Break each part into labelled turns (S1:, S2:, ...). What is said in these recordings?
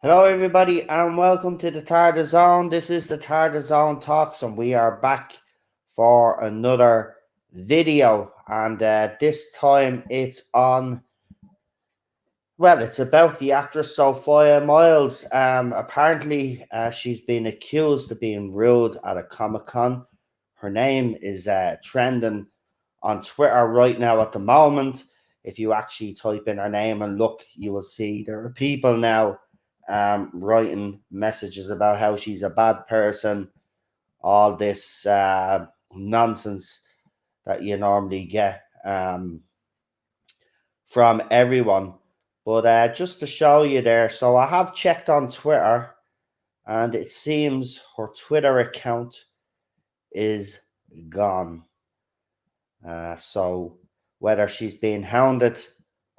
S1: Hello, everybody, and welcome to the Tarda Zone. This is the Tarda Zone Talks, and we are back for another video. And this time it's on, well, it's about the actress Sophia Myles. Apparently, she's been accused of being rude at a Comic-Con. Her name is trending on Twitter right now at the moment. If you actually type in her name and look, you will see there are people now writing messages about how she's a bad person, all this nonsense that you normally get from everyone. But just to show you there, so I have checked on Twitter, and it seems her Twitter account is gone. So whether she's being hounded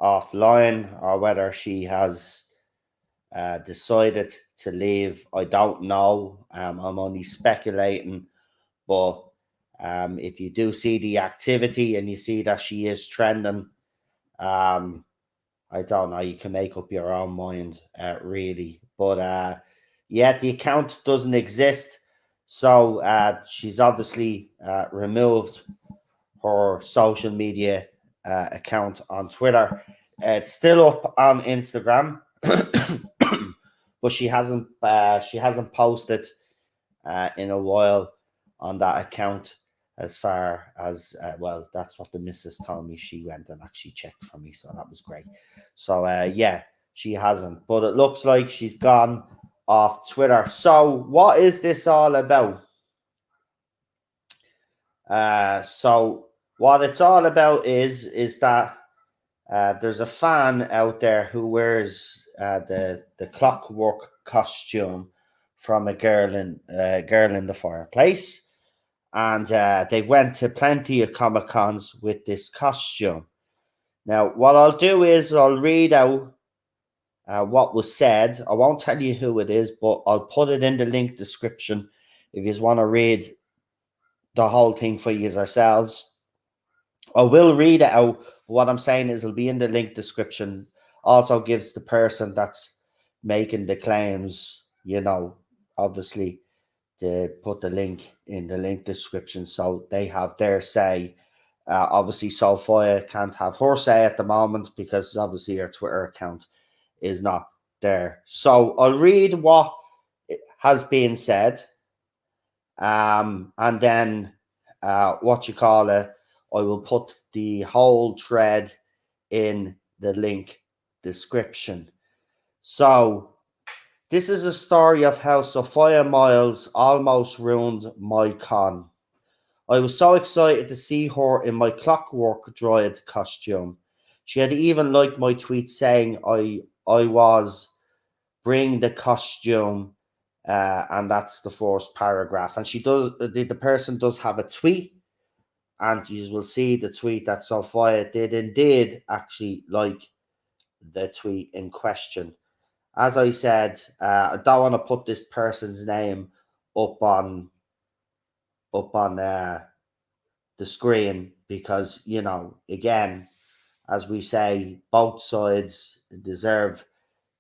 S1: offline or whether she has decided to leave, I don't know. I'm only speculating, but if you do see the activity and you see that she is trending, I don't know. You can make up your own mind, really. But yeah, the account doesn't exist, so she's obviously removed her social media account on Twitter. It's still up on Instagram. But she hasn't posted in a while on that account, as far as well, that's what the missus told me. She went and actually checked for me, so that was great. So yeah, she hasn't, but it looks like she's gone off Twitter. So what is this all about? So what it's all about is that there's a fan out there who wears the Clockwork costume from a girl in the fireplace, and they've went to plenty of Comic Cons with this costume. Now, what I'll do is I'll read out what was said. I won't tell you who it is, but I'll put it in the link description if you want to read the whole thing for yourselves. I will read it out. What I'm saying is it'll be in the link description. Also gives the person that's making the claims, obviously, to put the link in the link description so they have their say. Obviously, Sophia can't have her say at the moment because obviously her Twitter account is not there. So I'll read what has been said, and then I will put the whole thread in the link description. So this is a story of how Sophia Myles almost ruined my con. I was so excited to see her in my Clockwork Droid costume. She had even liked my tweet saying I was bring the costume, and that's the first paragraph. And she does. The person does have a tweet, and you will see the tweet that Sophia did indeed actually like the tweet in question. As I said, I don't want to put this person's name up on the screen because, again, as we say, both sides deserve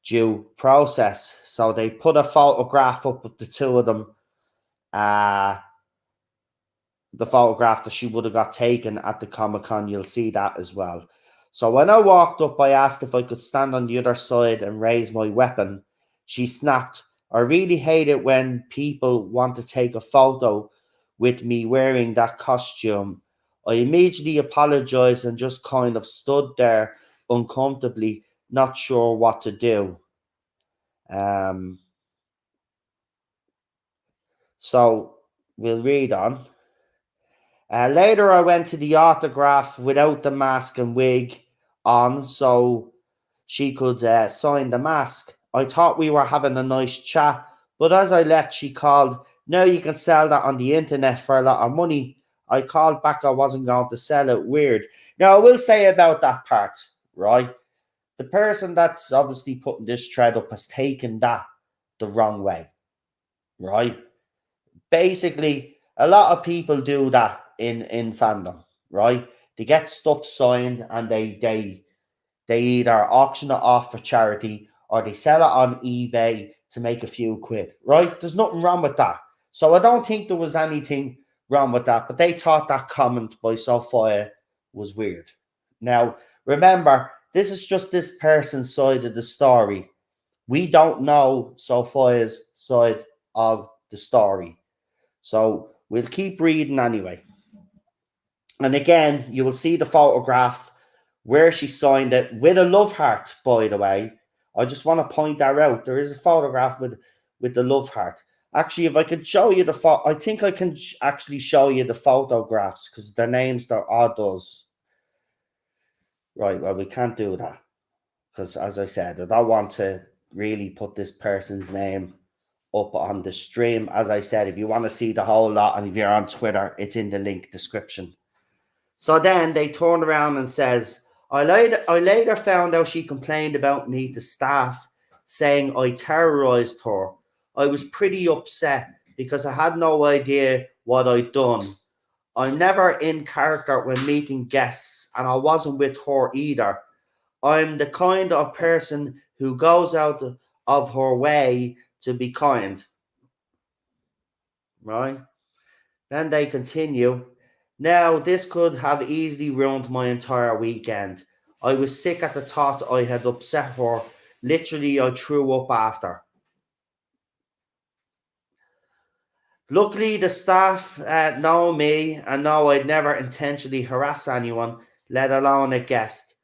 S1: due process. So they put a photograph up of the two of them, the photograph that she would have got taken at the Comic-Con. You'll see that as well. So when I walked up, I asked if I could stand on the other side and raise my weapon. She snapped, "I really hate it when people want to take a photo with me wearing that costume." I immediately apologized and just kind of stood there uncomfortably, not sure what to do. So we'll read on. Later, I went to the autograph without the mask and wig on so she could sign the mask. I thought we were having a nice chat, But as I left, she called, now you can sell that on the internet for a lot of money. I called back, I wasn't going to sell it. Weird. Now, I will say about that part, right? The person that's obviously putting this thread up has taken that the wrong way, right? Basically, a lot of people do that in fandom, right? They get stuff signed and they either auction it off for charity or they sell it on eBay to make a few quid, right? There's nothing wrong with that. So I don't think there was anything wrong with that, but they thought that comment by Sophia was weird. Now, remember, this is just this person's side of the story. We don't know Sophia's side of the story. So we'll keep reading anyway. And again, you will see the photograph where she signed it with a love heart, by the way. I just want to point that out. There is a photograph with the love heart. Actually, if I could show you the photo, I think I can actually show you the photographs because their names, they're others. Right, well, we can't do that because, as I said, I don't want to really put this person's name up on the stream. As I said, if you want to see the whole lot and if you're on Twitter, it's in the link description. So then they turn around and says, I later found out she complained about me to staff, saying I terrorized her. I was pretty upset because I had no idea what I'd done. I'm never in character when meeting guests, and I wasn't with her either. I'm the kind of person who goes out of her way to be kind, right? Then they continue. Now, this could have easily ruined my entire weekend. I was sick at the thought I had upset her. Literally, I threw up after. Luckily, the staff know me and know I'd never intentionally harass anyone, let alone a guest.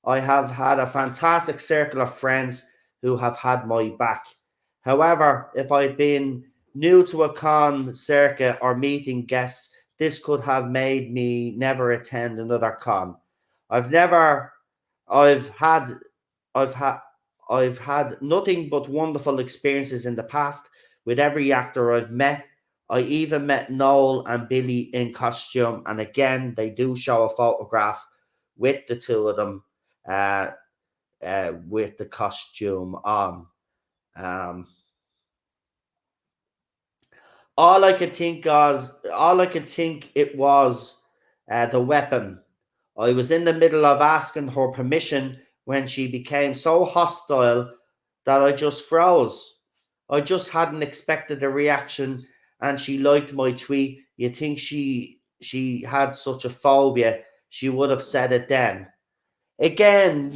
S1: I have had a fantastic circle of friends who have had my back. However, if I'd been new to a con circuit or meeting guests, this could have made me never attend another con. I've never, I've had, I've had, I've had nothing but wonderful experiences in the past with every actor I've met. I even met Noel and Billy in costume, and again, they do show a photograph with the two of them uh, with the costume on. Um, all I could think it was the weapon. I was in the middle of asking her permission when she became so hostile that I just froze. I just hadn't expected a reaction, and she liked my tweet. You think she had such a phobia? She would have said it then. Again,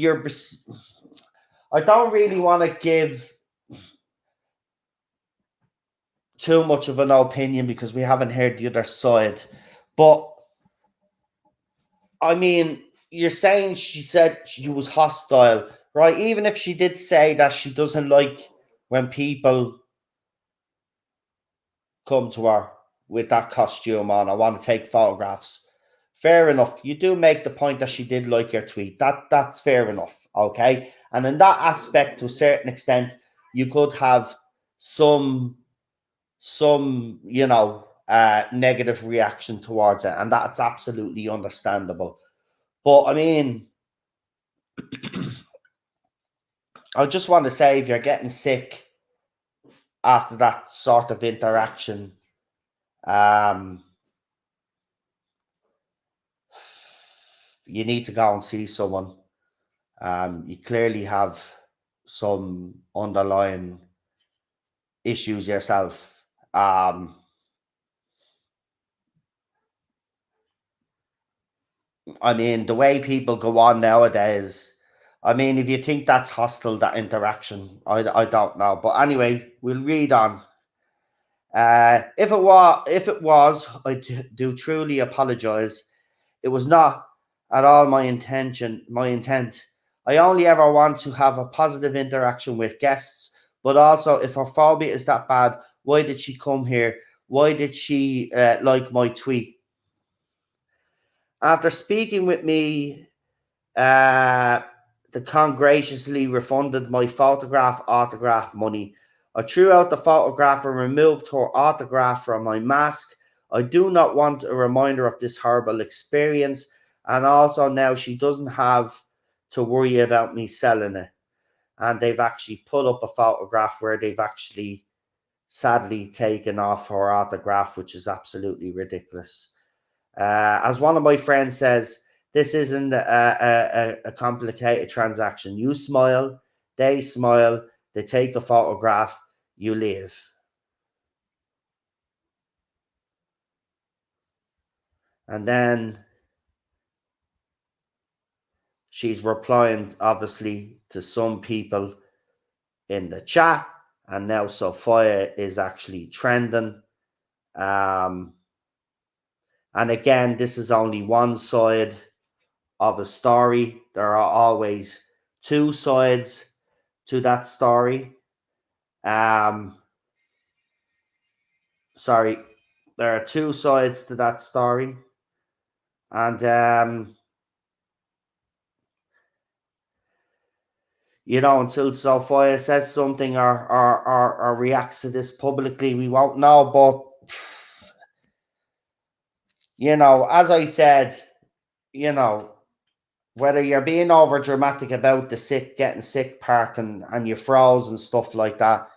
S1: I don't really want to give too much of an opinion because we haven't heard the other side. But I mean, you're saying she said she was hostile, right? Even if she did say that she doesn't like when people come to her with that costume on, I want to take photographs. Fair enough. You do make the point that she did like your tweet. That's fair enough. Okay. And in that aspect, to a certain extent, you could have some negative reaction towards it, and that's absolutely understandable. But I mean, I just want to say, if you're getting sick after that sort of interaction, um, you need to go and see someone. You clearly have some underlying issues yourself. I mean, the way people go on nowadays, I mean, if you think that's hostile, that interaction, I don't know. But anyway, we'll read on. If it was, I do truly apologize. It was not at all my intent. I only ever want to have a positive interaction with guests, but also if her phobia is that bad, why did she come here? Why did she like my tweet? After speaking with me, uh, the con graciously refunded my photograph autograph money. I threw out the photograph and removed her autograph from my mask. I do not want a reminder of this horrible experience. And also now she doesn't have to worry about me selling it. And they've actually put up a photograph where they've actually sadly taken off her autograph, which is absolutely ridiculous. As one of my friends says, this isn't a complicated transaction. You smile, they smile, they take a photograph, you leave. And then she's replying, obviously, to some people in the chat. And now Sophia is actually trending. And again, this is only one side of a story. There are always two sides to that story. Sorry, there are two sides to that story. And until Sophia says something or reacts to this publicly, we won't know. But as I said, whether you're being over dramatic about the getting sick part and you froze and stuff like that.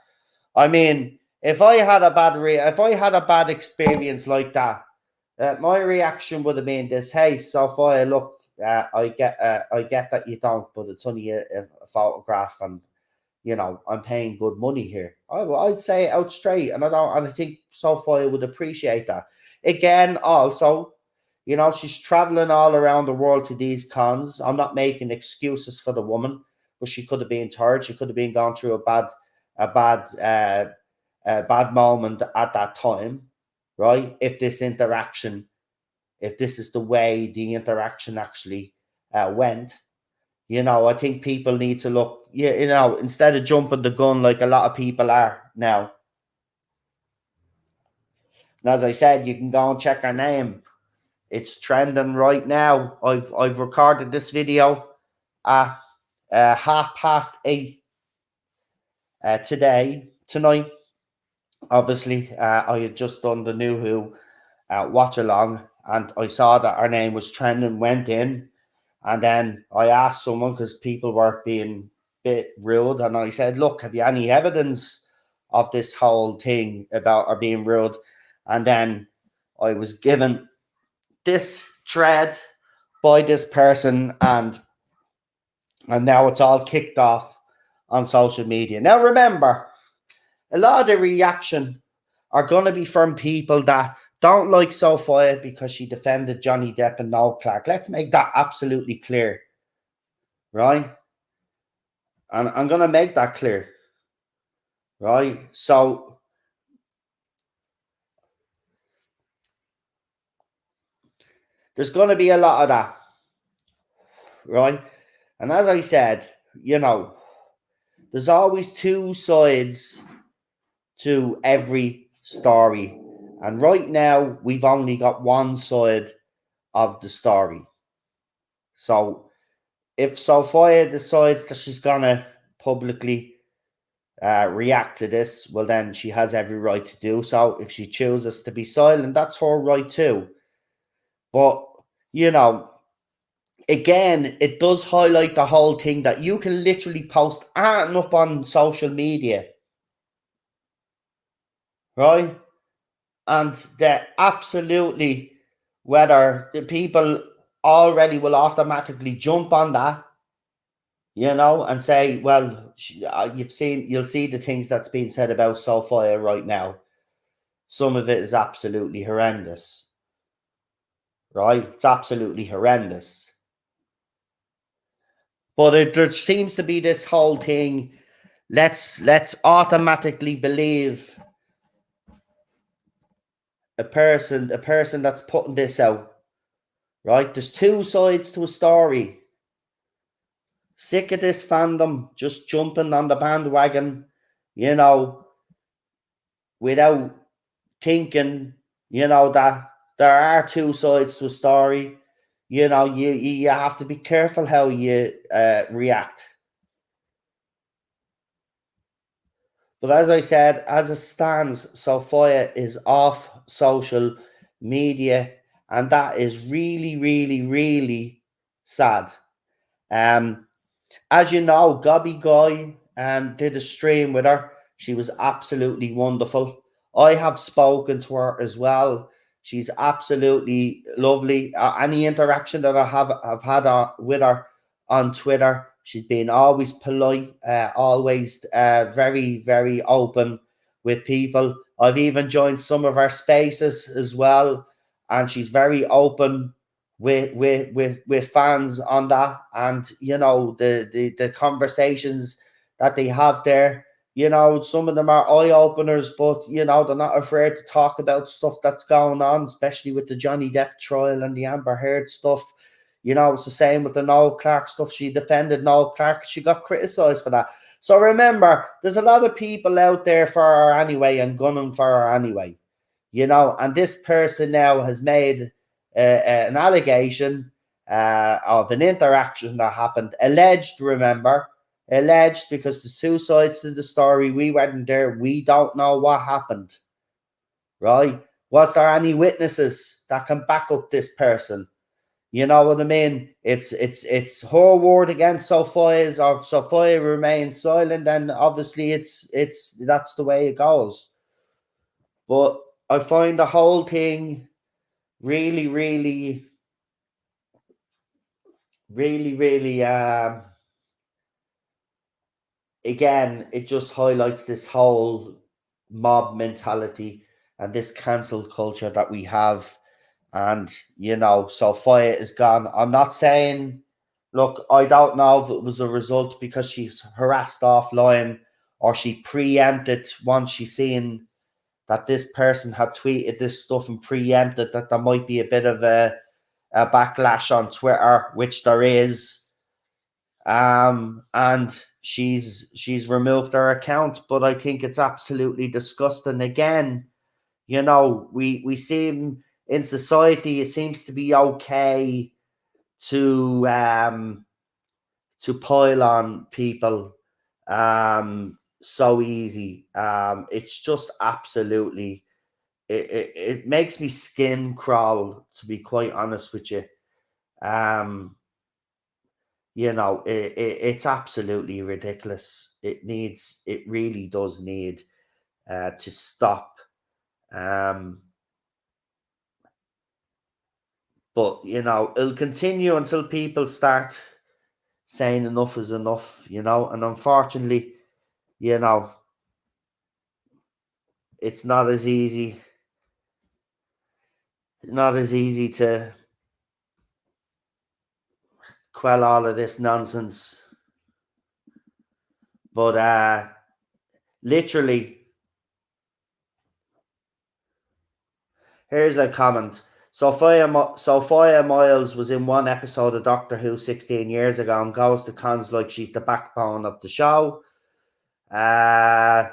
S1: I mean, if I had a bad experience like that, my reaction would have been this: "Hey, Sophia, look, I get that you don't, but it's only a photograph, and I'm paying good money here." I'd say it out straight, and I think Sophia would appreciate that. Again, also, she's traveling all around the world to these cons. I'm not making excuses for the woman, but she could have been tired. She could have been going through a bad moment at that time, right? If this is the way the interaction actually went, I think people need to look, instead of jumping the gun like a lot of people are now. And as I said, you can go and check her name. It's trending right now. I've recorded this video at 8:30 tonight. Obviously, I had just done the new Who watch along, and I saw that our name was trending, went in, and then I asked someone because people were being a bit rude, and I said, "Look, have you any evidence of this whole thing about her being rude?" And then I was given this thread by this person, and now it's all kicked off on social media. Now, remember, a lot of the reaction are going to be from people that don't like Sophia because she defended Johnny Depp and Noel Clark. Let's make that absolutely clear, right? And I'm going to make that clear, right? So there's going to be a lot of that, right? And as I said, there's always two sides to every story. And right now, we've only got one side of the story. So if Sophia decides that she's going to publicly react to this, well, then she has every right to do so. If she chooses to be silent, that's her right too. But, again, it does highlight the whole thing that you can literally post anything up on social media, right? And that absolutely, whether the people already will automatically jump on that, and say, well, you'll see the things that's being said about Sophia right now. Some of it is absolutely horrendous, right? It's absolutely horrendous. But there seems to be this whole thing. Let's automatically believe a person that's putting this out, right? There's two sides to a story. Sick of this fandom just jumping on the bandwagon, without thinking, that there are two sides to a story. You have to be careful how you react. But as I said, as it stands, Sophia is off social media, and that is really, really, really sad. Um, as you know, Gobby Guy did a stream with her. She was absolutely wonderful. I have spoken to her as well. She's absolutely lovely. Any interaction that I've had with her on Twitter, she's been always polite, always very, very open with people. I've even joined some of her spaces as well, and she's very open with fans on that, and the conversations that they have there, some of them are eye openers, but they're not afraid to talk about stuff that's going on, especially with the Johnny Depp trial and the Amber Heard stuff. It's the same with the Noel Clark stuff. She defended Noel Clark, she got criticized for that. So remember, there's a lot of people out there for her anyway and gunning for her anyway. And this person now has made an allegation of an interaction that happened, alleged, remember, alleged, because there's two sides to the story. We weren't there. We don't know what happened, right? Was there any witnesses that can back up this person? You know what I mean? It's her word against Sophia's, or Sophia remains silent, and obviously it's that's the way it goes. But I find the whole thing really, really, really, really, again, it just highlights this whole mob mentality and this cancel culture that we have. And, Sophia is gone. I'm not saying, look, I don't know if it was a result because she's harassed offline, or she preempted once she seen that this person had tweeted this stuff and preempted that there might be a bit of a backlash on Twitter, which there is. And she's removed her account, but I think it's absolutely disgusting. Again, we seem in society, it seems to be okay to pile on people so easy. It's just absolutely, it makes me skin crawl, to be quite honest with you. um it's absolutely ridiculous. It really does need to stop. um but it'll continue until people start saying enough is enough, and unfortunately, you know it's not as easy to quell all of this nonsense. But literally, here's a comment. Sophia Myles was in one episode of Doctor Who 16 years ago and goes to cons like she's the backbone of the show. Then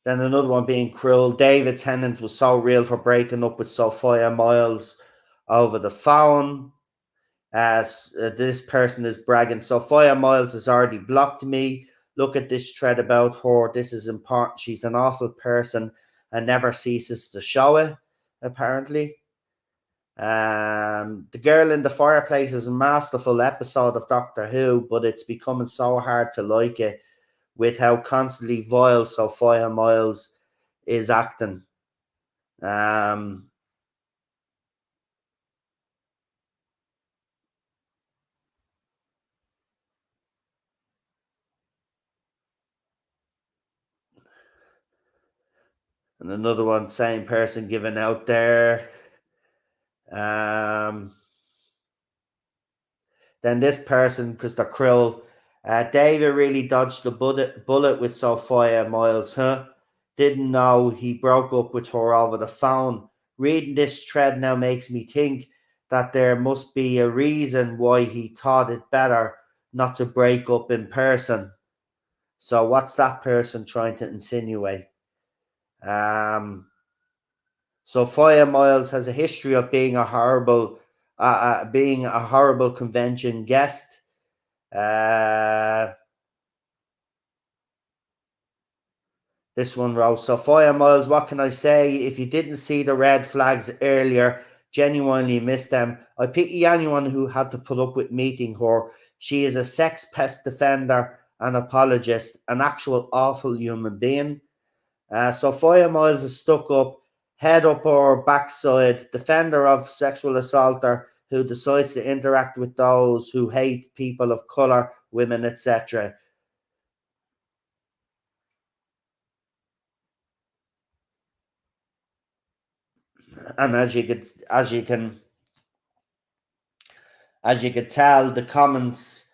S1: another one being cruel. David Tennant was so real for breaking up with Sophia Myles over the phone. As this person is bragging, Sophia Myles has already blocked me. Look at this thread about her. This is important. She's an awful person and never ceases to show it, apparently. The Girl in the Fireplace is a masterful episode of Doctor Who, but it's becoming so hard to like it with how constantly vile Sophia Myles is acting. Um, and another one, same person giving out there. Um, then this person, because they're cruel, David really dodged the bullet with Sophia Myles, huh? Didn't know he broke up with her over the phone. Reading this thread now makes me think that there must be a reason why he thought it better not to break up in person. So what's that person trying to insinuate? Um, Sophia Myles has a history of being a horrible convention guest. Uh, This one wrote, Sophia Myles, what can I say? If you didn't see the red flags earlier, genuinely missed them. I pity anyone who had to put up with meeting her. She is a sex pest defender, an apologist, an actual awful human being. Sophia Myles is stuck up, head up her backside, defender of sexual assaulter who decides to interact with those who hate people of colour, women, etc. And as you could tell, the comments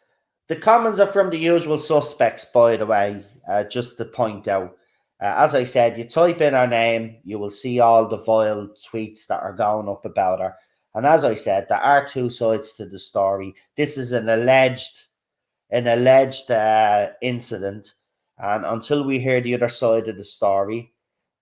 S1: are from the usual suspects. By the way, just to point out, as I said, you type in her name, you will see all the vile tweets that are going up about her. And as I said, there are two sides to the story. This is an alleged incident, and until we hear the other side of the story,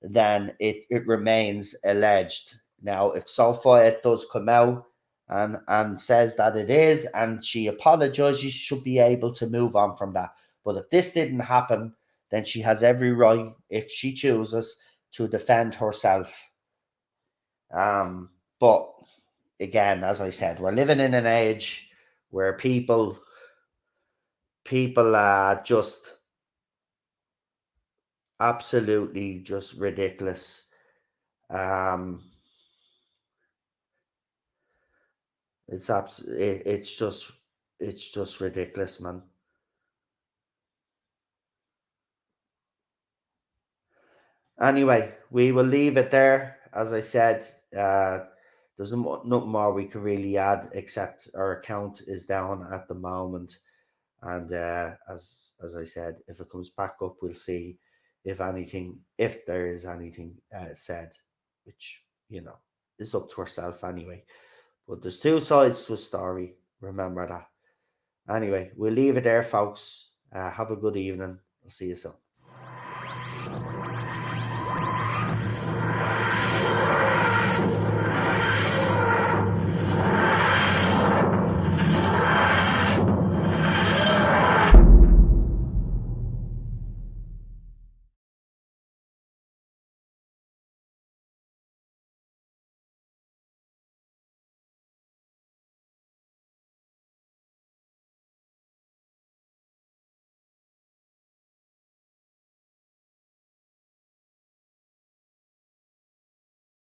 S1: then it remains alleged. Now, if Sophia does come out and says that it is, and she apologizes, she should be able to move on from that. But if this didn't happen, then she has every right, if she chooses, to defend herself. But again, as I said, we're living in an age where people are just absolutely just ridiculous. Um, it's just ridiculous, man. Anyway, we will leave it there. As I said, there's nothing more we can really add except our account is down at the moment. And as I said, if it comes back up, we'll see if there is anything said, which is up to herself anyway. But there's two sides to a story. Remember that. Anyway, we'll leave it there, folks. Have a good evening. I'll see you soon.